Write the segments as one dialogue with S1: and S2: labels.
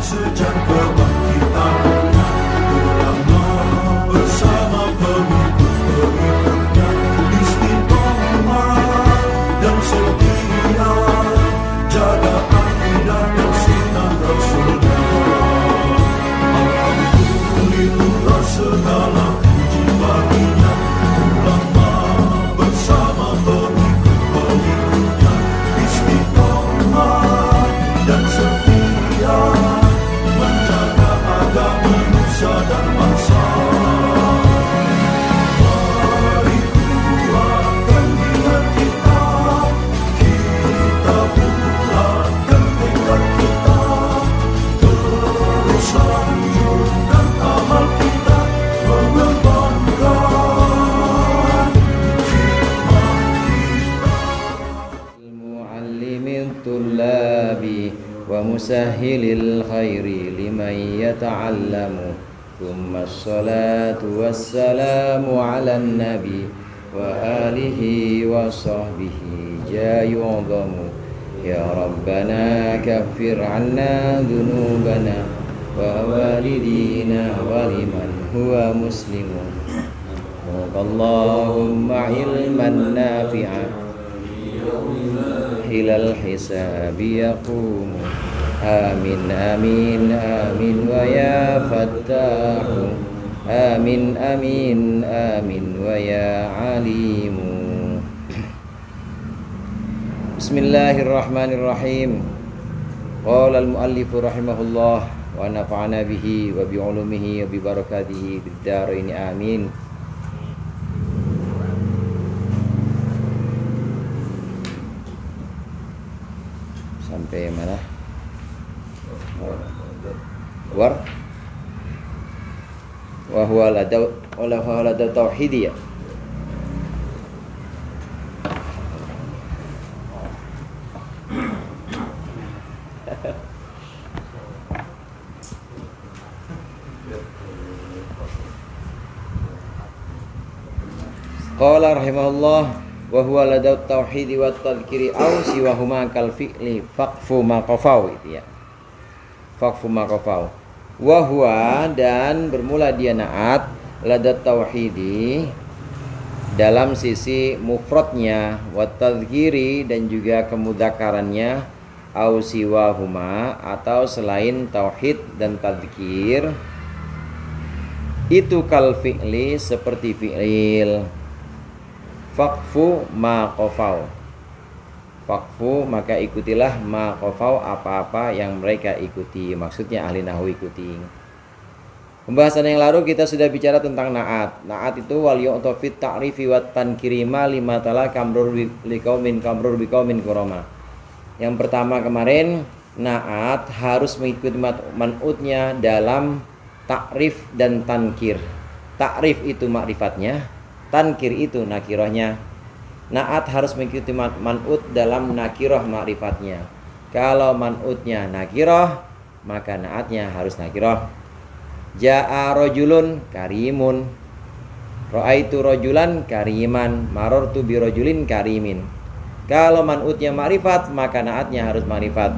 S1: sejak kebangkitan ulama bersama pengikut-pengikutnya istiqomah dan setia jaga akidah dan sunnah Rasulullah. Alhamdulillah segala puji baginya ulama bersama pengikut-pengikutnya istiqomah dan setia menjaga agama nusa dan bangsa. Mari kuatkan niat kita, kita bulatkan tekad kita, terus lanjutkan amal kita, mengembangkan hikmah kita.
S2: Muallimin tullabi wa musahhilil khairi liman yata'allamu. Thumma assalatu wassalamu ala nabi wa alihi wa sahbihi jayu'adhamu. Ya Rabbana kaffir anna dhunubana wa walidina wa liman huwa muslimun. Allahumma ilman nafi'an hilal hisabi yaqumu. Amin amin amin wa ya fattahu. Amin amin amin wa ya alimu. Bismillahirrahmanirrahim. Qala al-muallifu rahimahullah wa nafa'ana bihi wa bi'ulumihi wa bi barakatihi bid darain amin. Sampai mana? War wa huwa lada tauhid ya. Qala rahimahullah wa huwa lada tauhid wa tadhkiri aw siwahuma kal fi'li faqfu ma qafau itu ya. Faqfu ma qafau. Wa huwa dan bermula dia naat lada tauhidi dalam sisi mufradnya wa tadhkiri dan juga kemudzakarannya aw siwahuma atau selain tauhid dan tadhkir itu kal fi'li seperti fi'il. Faqfu ma qafau. Faqfu maka ikutilah ma qafau apa-apa yang mereka ikuti. Maksudnya ahli nahwu ikuti. Pembahasan yang lalu kita sudah bicara tentang na'at. Na'at itu wal yu'ta fit ta'rifi wat tankiri ma lima tala kamrur liqaumin kamrur biqaumin kurama. Yang pertama kemarin na'at harus mengikuti man'utnya dalam ta'rif dan tankir. Ta'rif itu ma'rifatnya, tankir itu nakirohnya. Na'at harus mengikuti man'ut dalam nakiroh ma'rifatnya. Kalau man'utnya nakiroh, maka na'atnya harus nakiroh. Ja'a rojulun karimun, ra'aitu rojulan kariman, marortu bi rojulin karimin. Kalau man'utnya ma'rifat, maka na'atnya harus ma'rifat.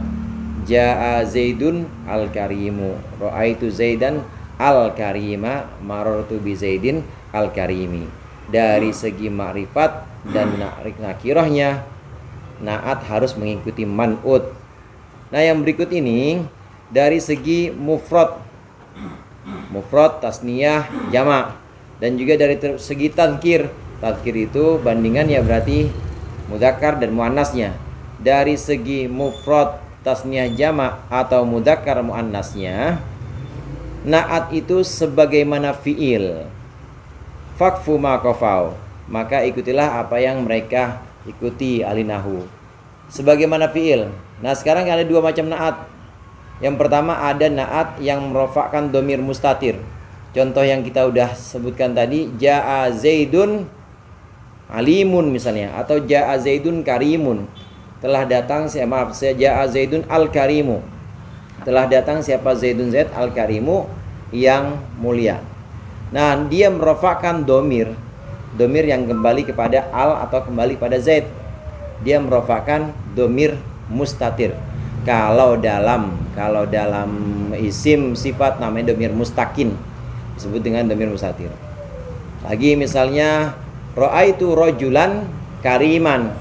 S2: Ja'a zaidun al karimu, ra'aitu zaidan al karima, marortu bi zaidin al karimi. Dari segi ma'rifat dan nakirohnya, na'at harus mengikuti man'ut. Nah yang berikut ini dari segi mufrad tasniyah jamak, dan juga dari segi tadhkir. Tadhkir itu bandingannya berarti mudzakkar dan muannasnya. Dari segi mufrad tasniyah jamak atau mudzakkar muannasnya, na'at itu sebagaimana fi'il. Faqfu ma qafau, maka ikutilah apa yang mereka ikuti ahli nahwu. Sebagaimana fi'il. Nah sekarang ada dua macam na'at. Yang pertama ada na'at yang merofakkan domir mustatir. Contoh yang kita udah sebutkan tadi, ja'a zaidun alimun misalnya, atau ja'a zaidun karimun. Telah datang ja'a zaidun al karimu. Telah datang siapa zaidun zaid al karimu yang mulia. Nah dia merofakkan domir yang kembali kepada al atau kembali pada zaid. Dia merofakkan domir mustatir. Kalau dalam Kalau dalam isim sifat namanya domir mustakin, disebut dengan domir mustatir. Lagi misalnya ra'aitu rajulan kariman.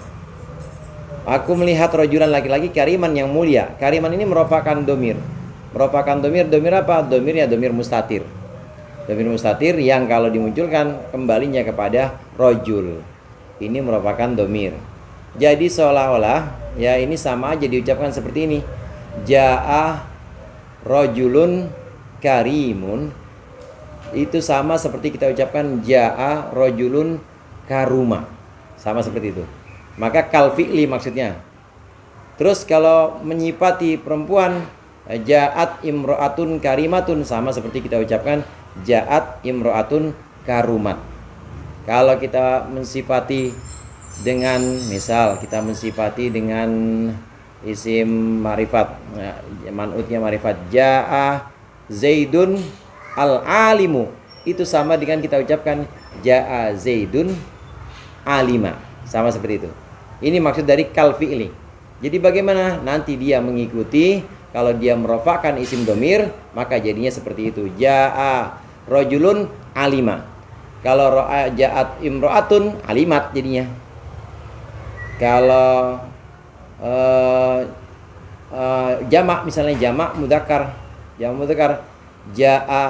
S2: Aku melihat rajulan laki-laki kariman yang mulia. Kariman ini merupakan domir. Merupakan domir apa? Domirnya domir mustatir. Domir mustatir yang kalau dimunculkan kembalinya kepada rojul. Ini merupakan domir. Jadi seolah-olah ya ini sama aja diucapkan seperti ini. Ja'a rojulun karimun. Itu sama seperti kita ucapkan ja'a rojulun karuma. Sama seperti itu. Maka kal fi'li maksudnya. Terus kalau menyifati perempuan, ja'at imro'atun karimatun, sama seperti kita ucapkan ja'at imro'atun karumat. Kalau kita mensifati dengan, misal kita mensifati dengan isim marifat, man'utnya marifat, ja'a zaidun al-alimu, itu sama dengan kita ucapkan ja'a zaidun alima. Sama seperti itu. Ini maksud dari kal fi'li. Jadi bagaimana? Nanti dia mengikuti. Kalau dia merofakkan isim domir, maka jadinya seperti itu. Ja'a rojulun alima. Kalau ja'at imro'atun alimat jadinya. Kalau jamak, misalnya jamak mudzakkar, ja'a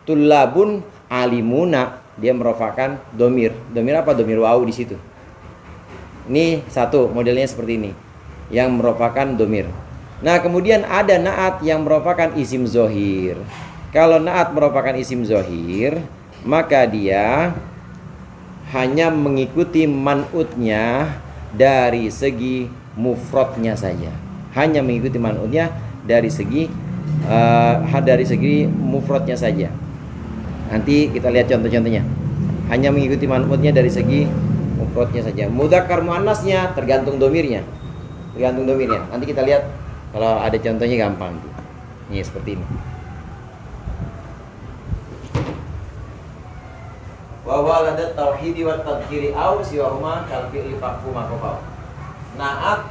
S2: tullabun alimuna, dia merofakkan domir. Domir apa? Domir wawu di situ. Ini satu modelnya seperti ini, yang merupakan domir. Nah kemudian ada naat yang merupakan isim zohir. Kalau naat merupakan isim zohir, maka dia hanya mengikuti man'utnya dari segi mufradnya saja. Hanya mengikuti man'utnya dari segi mufradnya saja. Nanti kita lihat contoh-contohnya. Hanya mengikuti man'utnya dari segi mufradnya saja. Mudzakkar muannasnya tergantung domirnya. Nanti kita lihat kalau ada contohnya gampang. Ini seperti ini. Wa waladat tauhidi wa tadhkiri au siwahuma kal fi'li fa'fu maqafa. Naat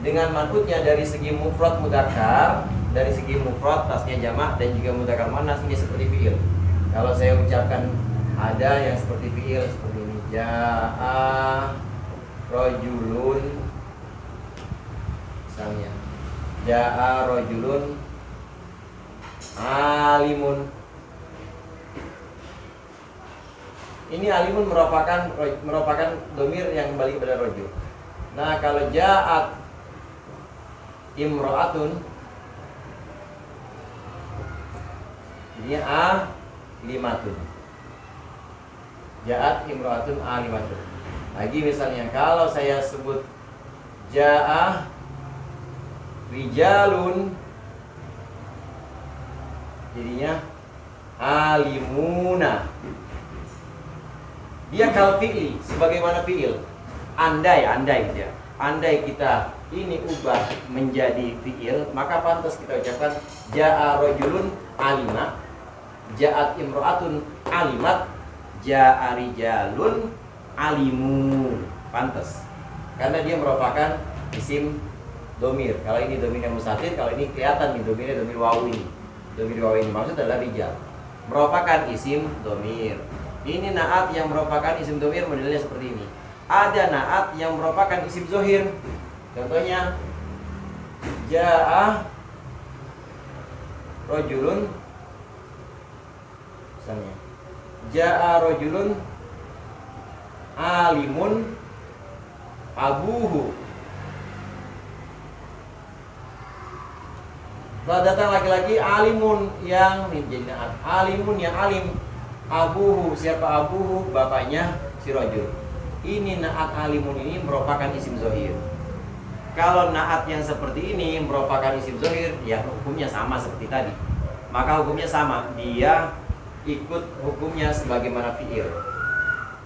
S2: dengan man'utnya dari segi mufrad mudzakkar, dari segi mufrad tasnya jamak dan juga mudzakkar muannas, ini seperti fi'il. Kalau saya ucapkan ada yang seperti fi'il seperti ini. Ja'a rojulun, misalnya ja'a rojulun alimun. Ini alimun merupakan domir yang kembali kepada rojul. Nah kalau ja'at imro'atun, ini alimatun. Ja'at imro'atun alimatun. Lagi misalnya kalau saya sebut ja'a rijalun, jadinya alimuna. Dia kal fi'li, sebagaimana fi'il. Andai gitu ya. Andai kita ini ubah menjadi fi'il, maka pantas kita ucapkan ja'a rajulun alima, ja'at imro'atun alimat, ja'a rijalun alimun. Pantas. Karena dia merupakan isim domir. Kalau ini domir yang mustatir, kalau ini kelihatan nih domirnya domir wawu ini. Domir wawu ini maksud adalah rijal. Merupakan isim domir. Ini naat yang merupakan isim domir modelnya seperti ini. Ada naat yang merupakan isim zohir. Contohnya ja'a rojulun, misalnya ja'a rojulun alimun abuhu. Telah datang laki-laki alimun yang menjadi naat. Alimun yang alim. Abuhu, siapa abuhu? Bapaknya si rojul. Ini naat alimun ini merupakan isim zohir. Kalau naat yang seperti ini merupakan isim zohir, ya hukumnya sama seperti tadi. Maka hukumnya sama, dia ikut hukumnya sebagaimana fi'il.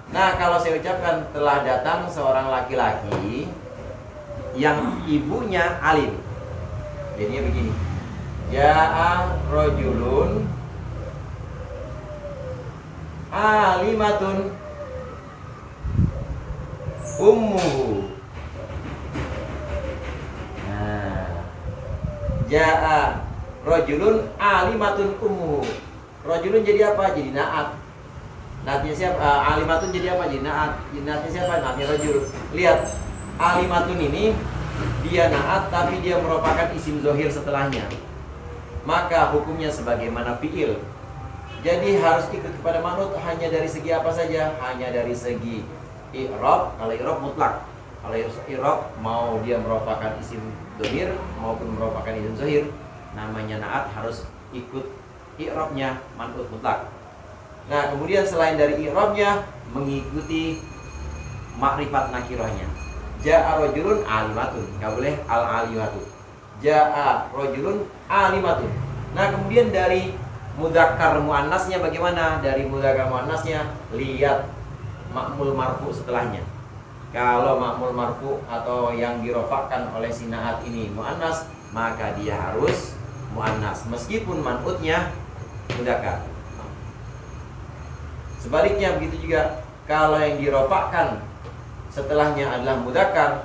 S2: Nah kalau saya ucapkan telah datang seorang laki-laki yang ibunya alim, jadinya begini. Ja'a rojulun alimatun ummuhu. Nah, Ja'a rajulun alimatun ummuhu. Rajulun jadi apa? Jadi naat. Naatnya siapa? Alimatun jadi apa? Jadi naat. Naatnya siapa? Naatnya rajul. Lihat, alimatun ini dia naat tapi dia merupakan isim zohir setelahnya. Maka hukumnya sebagaimana fi'il. Jadi harus ikut kepada manut hanya dari segi apa saja? Hanya dari segi i'rab. Kalau i'rab mutlak. Kalau i'rab mau dia merupakan isim zohir maupun merupakan isim zohir, namanya naat harus ikut i'rabnya manut mutlak. Nah, kemudian selain dari i'rabnya mengikuti makrifat nakirahnya. Ja'a rajulun alimatun, enggak boleh al-alimatu. Ja'a rajulun alimatun. Nah, kemudian dari mudzakkar muannasnya bagaimana? Dari mudzakkar muannasnya lihat ma'mul marfu setelahnya. Kalau ma'mul marfu atau yang dirofakkan oleh sinaat ini muannas, maka dia harus muannas meskipun man'utnya mudzakkar. Sebaliknya begitu juga, kalau yang dirofakkan setelahnya adalah mudzakkar,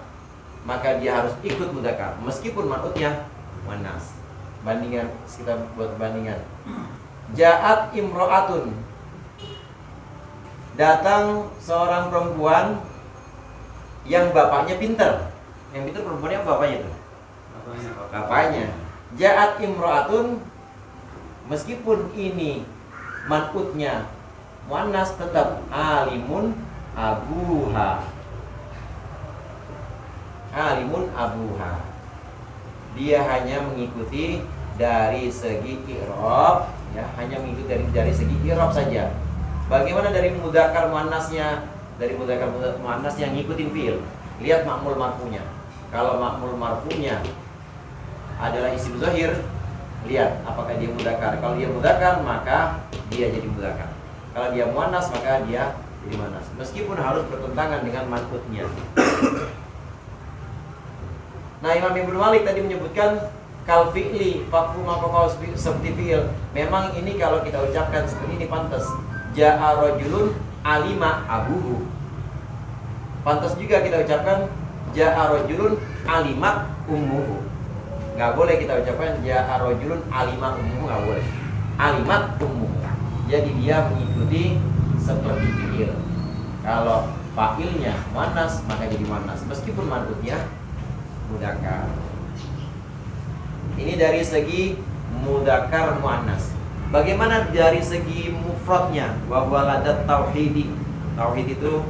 S2: maka dia harus ikut mudzakkar meskipun man'utnya muannas. Bandingan, kita buat bandingan. Ja'at imro'atun, datang seorang perempuan yang bapaknya pinter. Yang pinter perempuannya apa bapaknya itu? Bapaknya. Ja'at imro'atun, meskipun ini man'utnya muannas tetap alimun abuha. Alimun abuha. Dia hanya mengikuti dari segi i'rab, ya, hanya mengikuti dari segi i'rab saja. Bagaimana dari mudzakkar muannasnya? Dari mudzakkar muannas yang ngikutin fi'il. Lihat ma'mul marfunya. Kalau ma'mul marfunya adalah isim zahir, lihat apakah dia mudzakkar. Kalau dia mudzakkar maka dia jadi mudzakkar. Kalau dia muannas maka dia jadi muannas. Meskipun harus bertentangan dengan man'utnya. Nah, Imam Ibnu Malik tadi menyebutkan kal fi'li faqfu maqafa seperti fi'il. Memang ini kalau kita ucapkan seperti ini pantas. Ja'a rajulun alima abuhu. Pantas juga kita ucapkan ja'a rajulun alimat ummuhu. Enggak boleh kita ucapkan ja'a rajulun alima ummuhu, enggak boleh. Alimat ummuhu. Jadi dia mengikuti seperti fi'il. Kalau fa'ilnya muannas maka jadi muannas meskipun man'utnya mudzakkar. Ini dari segi mudzakkar muannas. Bagaimana dari segi mufradnya? Wa waladat tauhidi. Tauhid itu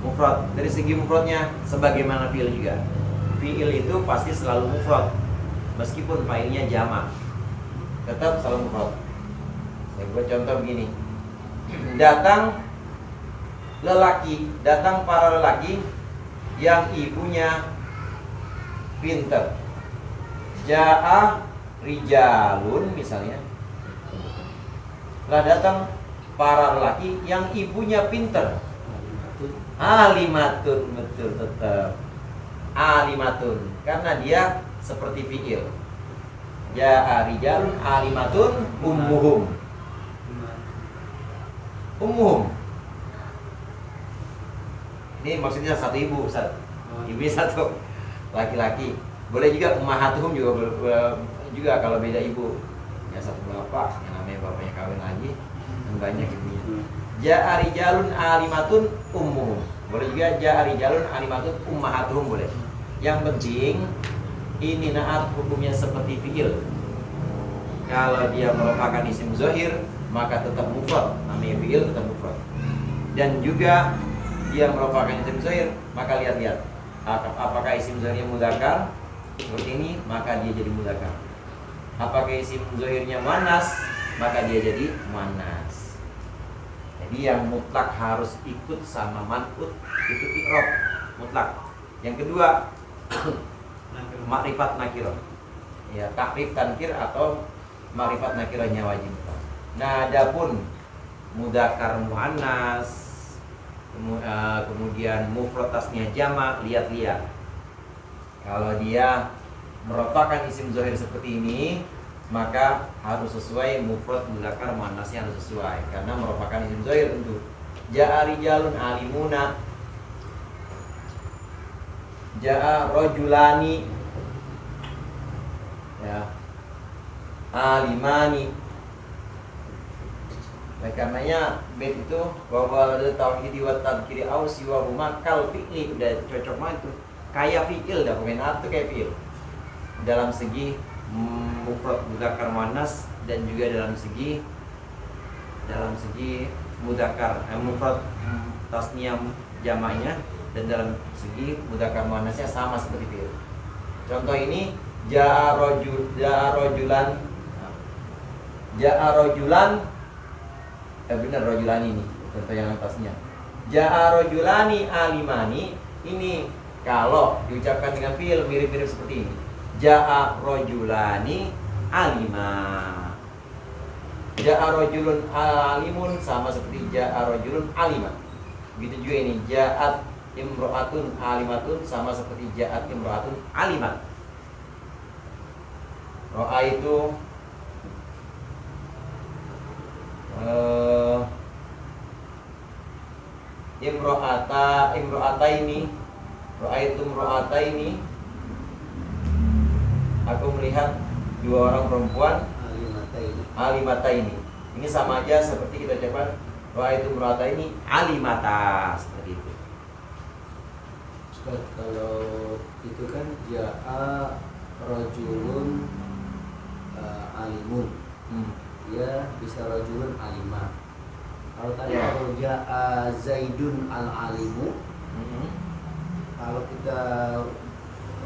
S2: mufrad. Dari segi mufradnya sebagaimana fi'il juga. Fi'il itu pasti selalu mufrad meskipun fa'ilnya jamak. Tetap selalu mufrad. Saya buat contoh begini. Datang lelaki, datang para lelaki yang ibunya pinter. Ja'a rijalun misalnya. Telah datang para lelaki yang ibunya pinter. Alimatun, betul tetap. Alimatun karena dia seperti fi'il. Ja'a rijalun alimatun ummuhum. Ummuhum. Ini maksudnya satu ibu, Ustaz. Ibunya satu. Laki-laki. Boleh juga ummahatuhum juga kalau beda ibu. Ya satu bapak, yang namanya bapaknya kawin lagi, dan banyak ibunya. Ja'a rijalun alimatun ummuhum. Boleh juga ja'a rijalun alimatun ummahatuhum boleh. Yang penting ini naat hukumnya seperti fi'il. Kalau dia merupakan isim zahir maka tetap mufrad, namanya fi'il tetap mufrad. Dan juga dia merupakan isim zahir maka lihat-lihat apakah isim zahirnya mudzakkar seperti ini maka dia jadi mudzakkar. Apakah isim zahirnya muannas maka dia jadi muannas. Jadi yang mutlak harus ikut sama man'ut itu i'rab mutlak. Yang kedua makrifat nakirah. Ya, takrif tankir atau makrifat nakirahnya wajib. Nah, adapun mudzakkar muannas kemudian mufrad tasniyah jamak, lihat-lihat. Kalau dia merupakan isim zahir seperti ini, maka harus sesuai mufrad mudzakkar muannasnya harus sesuai karena merupakan isim zahir tentu. Ja'a rijalun alimuna. Ja'a rajulani. Ya, alimani. Oleh karenanya bait itu bahwa ada tauhid wa tadkiri au siwa huma kal fi'li, udah cocok banget tuh. Kayak fi'il dah, pemain tuh kayak fi'il. Dalam segi mufrad mudzakkar muannas dan juga dalam segi mudzakkar mufrad tasniyah jamaknya dan dalam segi mudzakkar muannasnya sama seperti fi'il. Contoh ini ja'a rojulan benar rojulani ini contoh yang atasnya. Ja'a rojulani alimani, ini kalau diucapkan dengan fi'il mirip-mirip seperti ini. Ja'a rojulani alima. Ja'a rojulun alimun sama seperti ja'a rojulun alima. Begitu juga ini ja'at imro'atun alimatun sama seperti ja'at imro'atun alimat. Ro'a itu imro'ataini. Ro'a itu imro'ataini. Aku melihat dua orang perempuan alimataini. Ini sama aja seperti kita ucapkan ro'a itu imro'ataini alimata, seperti itu.
S3: Ustaz, kalau itu kan ja'a rajulun alimun, dia bisa rajulun alima. Kalau tadi kalau ja'a zaidun al-alimu, kalau kita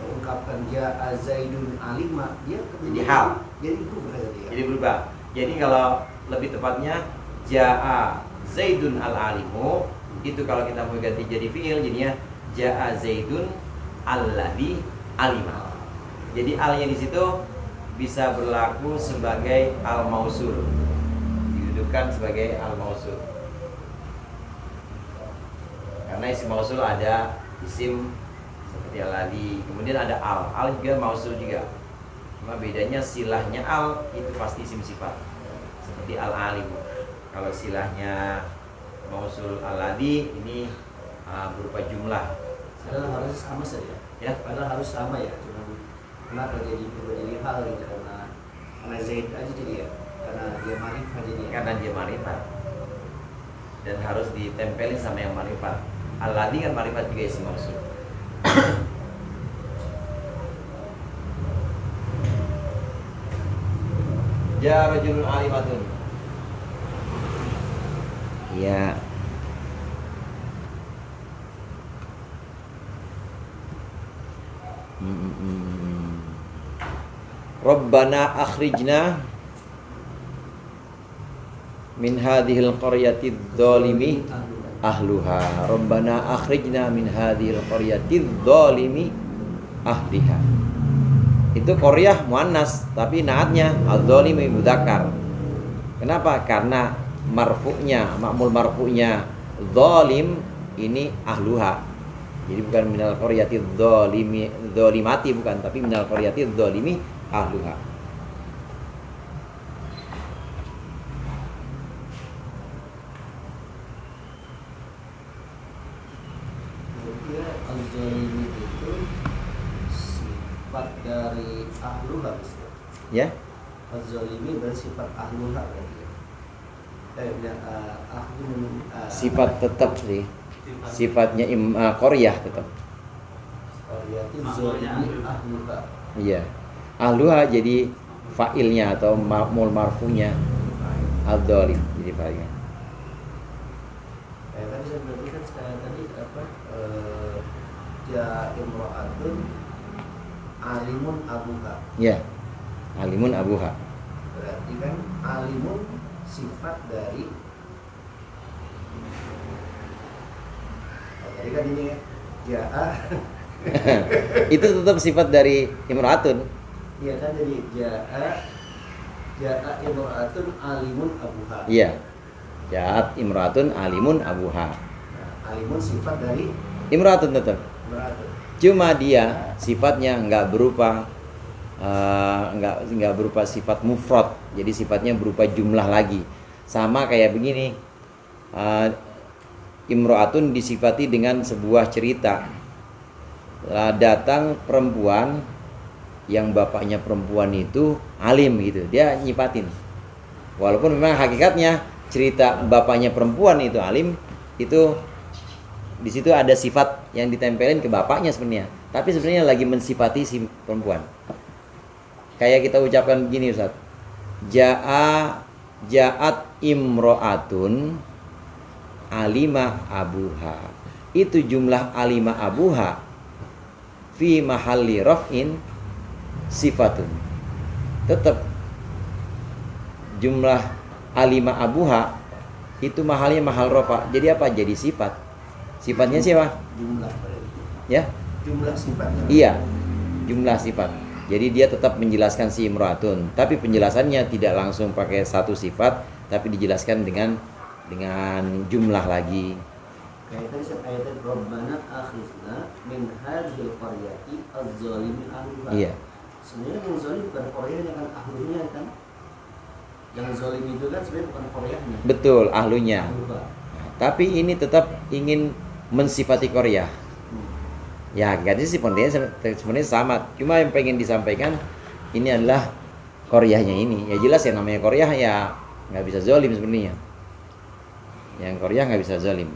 S3: ungkapkan ja'a zaidun alima, dia
S2: jadi hal,
S3: jadi berubah dia.
S2: jadi berubah. Jadi kalau lebih tepatnya ja'a zaidun al-alimu, itu kalau kita mau ganti jadi fi'il jadinya ja'a zaidun alladhi alima. Jadi alnya di situ bisa berlaku sebagai al-mausul, didudukkan sebagai al-mausul. Karena isim mausul ada isim seperti alladhi, kemudian ada al juga mausul juga. Cuma bedanya silahnya al itu pasti isim sifat, seperti al-alim. Kalau silahnya mausul alladhi ini berupa jumlah.
S3: Padahal harus sama saja.
S2: Ya.
S3: Padahal harus sama ya. Cuma kenapa jadi hal gitu, karena Zaid aja jadi ya, karena dia ma'rifah jadi ya.
S2: Karena dia ma'rifat dan harus ditempelin sama yang ma'rifat. Alladhi kan ma'rifat juga isim mausul. Ya rajulun alimatun. Ya. Rabbana akhrijna min hadhil qaryati dzalimi ahluha. Rabbana akhrijna min hadhil qaryati dzalimi ahliha. Itu qaryah muannas tapi naatnya adz-dzalimi mudzakkar. Kenapa? Karena marfu'nya, ma'mul marfu'nya zalim ini ahluha. Jadi bukan minal qaryati dzalimi dzalimati, bukan, tapi minal qaryati dzalimi ahluha.
S3: Dia al-zalimi itu sifat dari ahluha bisa.
S2: Ya.
S3: Az-zalimi bersifat ahluha berarti ya.
S2: Sifat tetap sih. Sifatnya qaryah tetap.
S3: Qaryati zalimi ahluha.
S2: Iya. Ahluha jadi fa'ilnya atau ma'mul marfu'nya ad-dhalim jadi fa'ilnya.
S3: Tadi saya berarti kan sekarang tadi apa? Ja imra'atun alimun abuha.
S2: Ya. Alimun abuha.
S3: Berarti kan alimun sifat dari tadi kan ini ya ja'a
S2: Itu tetap sifat dari imra'atun.
S3: iya kan, jadi ja'a imra'atun alimun abuha.
S2: Iya. Ja'at imra'atun alimun abuha.
S3: Nah, alimun sifat dari
S2: Imra'atun tetap.
S3: imra'atun.
S2: Cuma dia sifatnya nggak berupa nggak berupa sifat mufrad. Jadi sifatnya berupa jumlah lagi. Sama kayak begini. Imro'atun disifati dengan sebuah cerita. Datang perempuan yang bapaknya perempuan itu alim gitu, dia nyifatin. Walaupun memang hakikatnya cerita bapaknya perempuan itu alim, itu di situ ada sifat yang ditempelin ke bapaknya sebenarnya, tapi sebenarnya lagi mensifati si perempuan. Kayak kita ucapkan begini Ustaz, ja'at imro'atun alima abuha. Itu jumlah alima abuha fi mahalli raf'in sifatun. Tetap jumlah alima abuha itu mahalnya mahal rofa. Jadi apa? Jadi sifat. Sifatnya siapa?
S3: Jumlah berarti.
S2: Ya?
S3: Jumlah sifatnya.
S2: Iya. Jumlah sifat. Jadi dia tetap menjelaskan si imro'atun, tapi penjelasannya tidak langsung pakai satu sifat, tapi dijelaskan dengan jumlah lagi.
S3: Kayak tadi ayat Rabbana akhrizna min hadhil qaryati az-zalimi ahluha.
S2: Iya.
S3: Sebenarnya yang zalim bukan Koreanya kan ahlunya kan. Yang zalim itu kan sebenarnya bukan Koreanya.
S2: Betul, ahlunya.
S3: Ahluha.
S2: Tapi ini tetap ingin mensifati Korea. Ya, gadis sih sebenarnya sama. Cuma yang pengen disampaikan ini adalah Koreanya ini. Ya jelas ya namanya Korea ya nggak bisa zalim sebenarnya. Yang Korea nggak bisa zalim.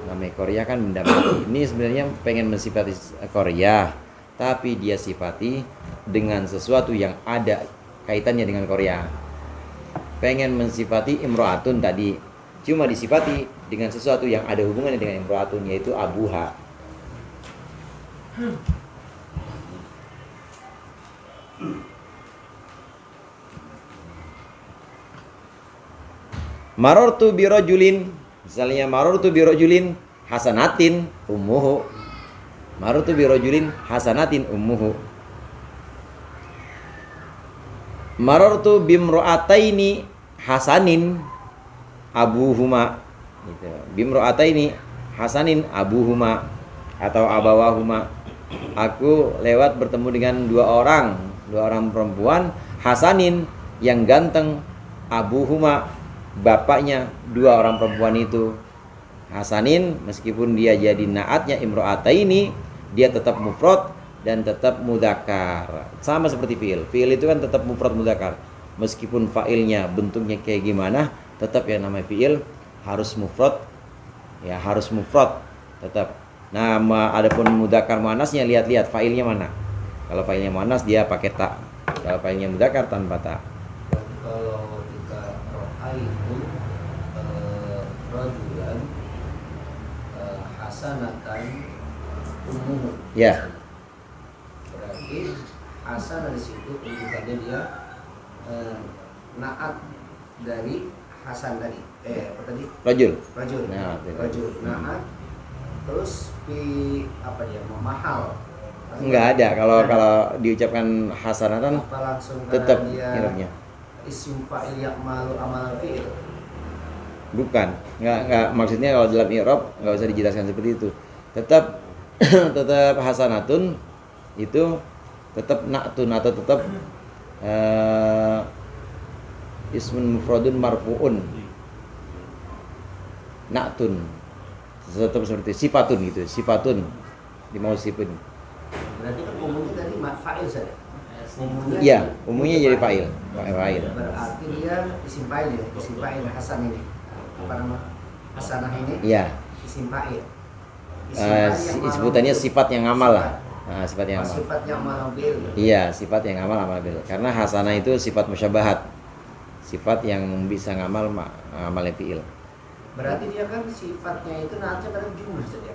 S2: Namanya Korea kan benda mati. Ini sebenarnya pengen mensifati Korea, tapi dia sifati dengan sesuatu yang ada kaitannya dengan Korea. Pengen mensifati imro'atun tadi, cuma disifati dengan sesuatu yang ada hubungannya dengan imro'atun, yaitu abuha. Marortu birojulin, misalnya marortu birojulin hasanatin ummuhu. Marortu birojulin hasanatin ummuhu. Marortu bimro'ataini hasanin abuhuma. Gitu. Bimro'ataini hasanin abuhuma atau abawahuma. Aku lewat bertemu dengan dua orang perempuan hasanin yang ganteng, abuhuma bapaknya dua orang perempuan itu. Hasanin meskipun dia jadi naatnya imro'ataini, dia tetap mufrad dan tetap mudzakkar. Sama seperti fiil. Fiil itu kan tetap mufrad mudzakkar. Meskipun fa'ilnya bentuknya kayak gimana, tetap yang namanya fiil harus mufrad. Ya, harus mufrad tetap. Nah, adapun mudzakkar muannasnya lihat-lihat fa'ilnya mana. Kalau fa'ilnya muannas dia pakai ta. Kalau fa'ilnya mudzakkar tanpa ta.
S3: Kalau kita ra'aitu rajulan hasanatan ummuhu.
S2: Ya.
S3: Berarti hasanah di situ rujukannya dia naat dari Hasan tadi. Apa tadi?
S2: Rajul.
S3: Rajul.
S2: Nah,
S3: Rajul. Naat. Terus apa dia? Mahal.
S2: Enggak ada kalau diucapkan hasanatan
S3: Apa langsung
S2: tetap
S3: dia
S2: irobnya.
S3: isim fa'il ya'malu amal fi'il.
S2: Bukan, enggak maksudnya kalau dalam i'rab enggak usah dijelaskan seperti itu. Tetap hasanatun itu tetap na'tun atau tetap ismun mufradun marfu'un. Na'tun. Tetap seperti sifatun gitu, sifatun dimausifin.
S3: Berarti kan umumnya tadi fa'il saja. Umumnya
S2: Iya, umumnya jadi fa'il. Fa'il.
S3: Berarti dia isim fa'il ya, isim fa'il Hasan ini. Apa nama? Hasanah ini?
S2: Iya.
S3: Isim fa'il. Isim fa'il yang
S2: Sebutannya
S3: malam-
S2: sifat yang amal lah. Nah, sifat yang amal.
S3: Sifat yang malam bil.
S2: Iya, sifat yang amal bil. Karena hasanah itu sifat musyabahat. Sifat yang bisa ngamal amalnya fi'il.
S3: Berarti dia kan sifatnya itu nanti pada jumlah saja.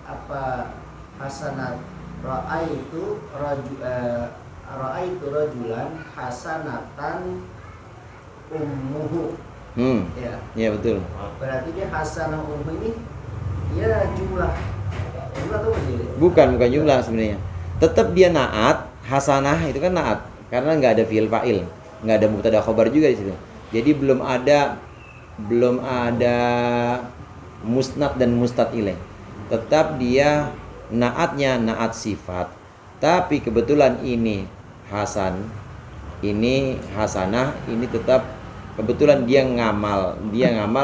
S3: Apa hasanat ra'aitu rajulan hasanatan ummuhu. Ya.
S2: Iya betul.
S3: Berarti dia hasanah ummuhu ini ya jumlah atau masih?
S2: Bukan jumlah sebenarnya. Tetap dia naat, hasanah itu kan naat karena nggak ada fi'il fa'il, nggak ada mubtada khobar juga di situ. Jadi belum ada musnad dan mustad ilaih. Tetap dia naatnya naat sifat. Tapi kebetulan ini hasan, ini hasanah, ini tetap kebetulan dia ngamal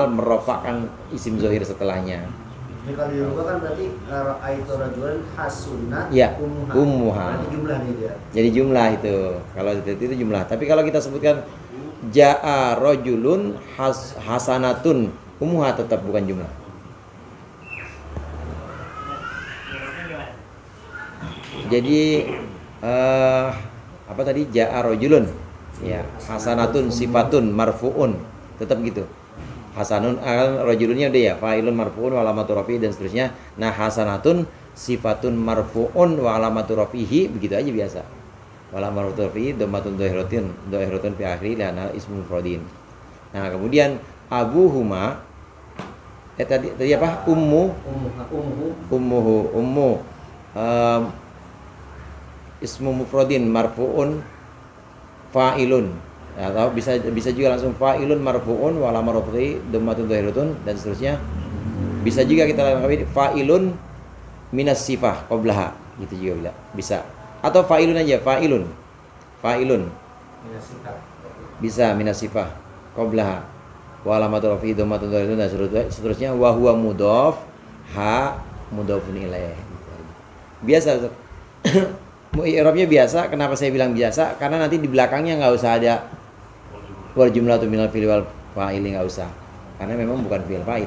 S2: merofakkan isim zohir setelahnya.
S3: Jadi kalau dirubah kan berarti ra'aitu rajulan hasunat
S2: Ya,
S3: ummuha.
S2: ummuha.
S3: Berarti jumlah nih dia.
S2: Jadi jumlah itu. Kalau itu jumlah. Tapi kalau kita sebutkan ja'a rajulun hasanatun ummuha, tetap bukan jumlah. Jadi apa tadi? Ja'a rajulun. Ya, hasanatun sifatun marfuun. Tetap gitu. Hasanun rajulunnya udah ya, fa'ilun marfuun wa alamatu rafihi dan seterusnya. Nah, hasanatun sifatun marfuun wa alamatu rafihi, begitu aja biasa. Wa alamatu rafihi dhammatun dhahiratun fi akhiri lana ismul mufradin. Nah, kemudian abuhuma tadi apa? Ummu ismu mufradin marfuun fa'ilun, atau bisa juga langsung fa'ilun marfuun wa alamatu rafihi dhammatun dhahiratun dan seterusnya. Bisa juga kita lengkapi fa'ilun minas sifah qablaha, gitu juga bisa. Atau fa'ilun aja, fa'ilun bisa minas sifah qablaha wa alamatu rafihi dhammatun dhahiratun dan seterusnya. Wa huwa mudhaf ha mudhafun ilaih. Biasa. I'rabnya biasa. Kenapa saya bilang biasa? Karena nanti di belakangnya nggak usah ada wal jumlatu minal fi'li wal fa'ili, nggak usah. Karena memang bukan fi'il fa'il.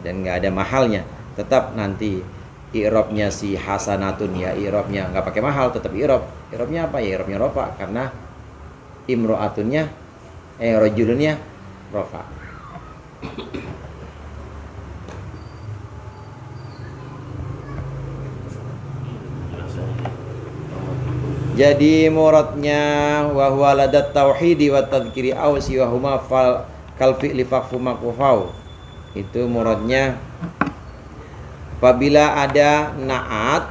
S2: Dan nggak ada mahalnya. Tetap nanti i'rabnya si hasanatun ya, i'rabnya nggak pakai mahal, tetap i'rab. I'rabnya apa ya? I'rabnya rafa, karena imro'atunnya rajulunnya rafa. Jadi muradnya wa huwa ladat tauhidi wa tadhkiri aw siwahuma fal kal fi'li faqfu maqfau. Itu muradnya apabila ada na'at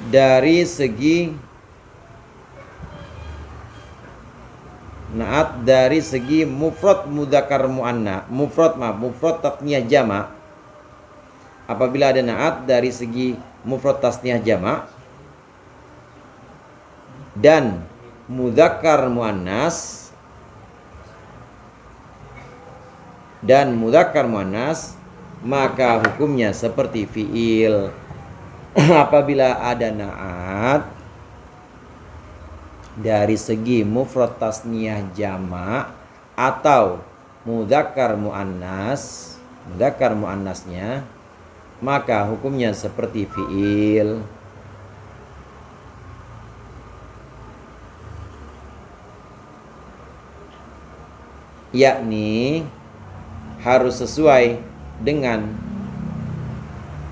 S2: dari segi mufrad mudzakkar muannas, mufrad tasniyah jama'. Apabila ada na'at dari segi mufrad tasniyah jama' dan mudzakkar muannas maka hukumnya seperti fi'il. Apabila ada na'at dari segi mufrad tasniyah jama' atau mudzakkar muannasnya, maka hukumnya seperti fi'il. Yakni harus sesuai dengan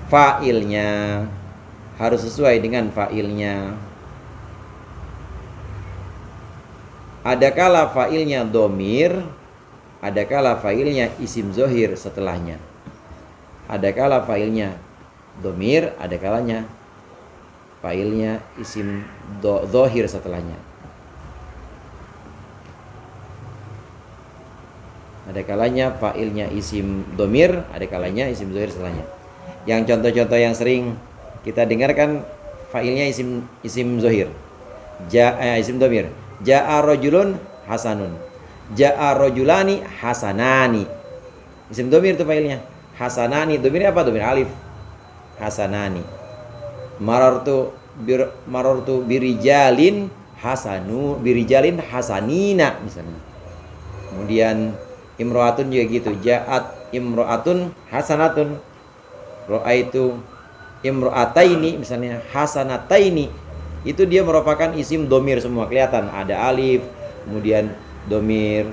S2: fa'ilnya. Adakala fa'ilnya domir, adakala fa'ilnya isim zohir setelahnya. Adakala fa'ilnya domir, adakalanya fa'ilnya isim zohir setelahnya. Adakalanya fa'ilnya isim domir, adakalanya isim zohir setelahnya. Yang contoh-contoh yang sering kita dengarkan fa'ilnya isim zohir, isim domir. Ja'a rajulun hasanun, ja'a rajulani hasanani. Isim domir itu fa'ilnya. Hasanani, domirnya apa? Domir alif. Hasanani. Marartu birijalin birijalin hasanina misalnya. Kemudian imro'atun juga gitu. Ja'at imro'atun hasanatun. Ra'aitu imro'ataini misalnya, hasanataini. Itu dia merupakan isim domir semua, kelihatan ada alif, kemudian domir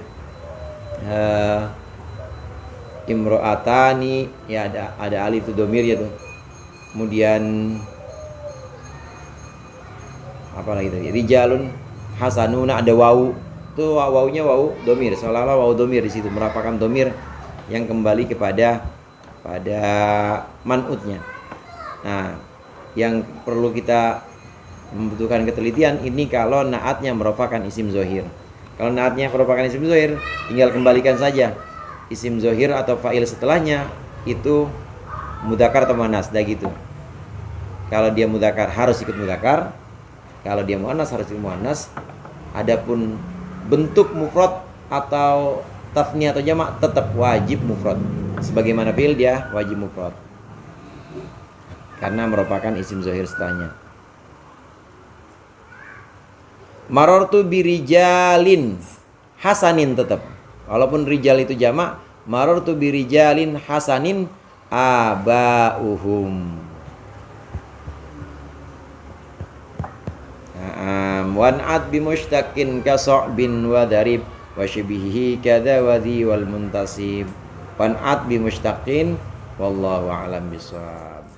S2: imro'atani, ya ada alif itu domir ya tuh. Kemudian apa lagi tadi? Rijalun hasanuna, ada wawu. Tuh wawunya wawu domir, seolah-olah wawu domir di situ merupakan domir yang kembali pada man'utnya. Nah, yang perlu kita membutuhkan ketelitian ini kalau naatnya merupakan isim zohir. Kalau naatnya merupakan isim zohir, tinggal kembalikan saja isim zohir atau fa'il setelahnya itu mudzakkar atau muannas, dah gitu. Kalau dia mudzakkar harus ikut mudzakkar, kalau dia muannas harus ikut muannas. Adapun bentuk mufrad atau tasniyah atau jamak tetap wajib mufrad. Sebagaimana fi'il dia wajib mufrad. Karena merupakan isim zahir setelahnya. Marartu birijalin hasanin tetap. Walaupun rijal itu jamak, marartu birijalin hasanin abauhum. Wan'at bimushtaqin ka bin wa darib wa shibihi kada wadhi wal muntasib. Wan'at bimushtaqin wallahu a'lam bishawab.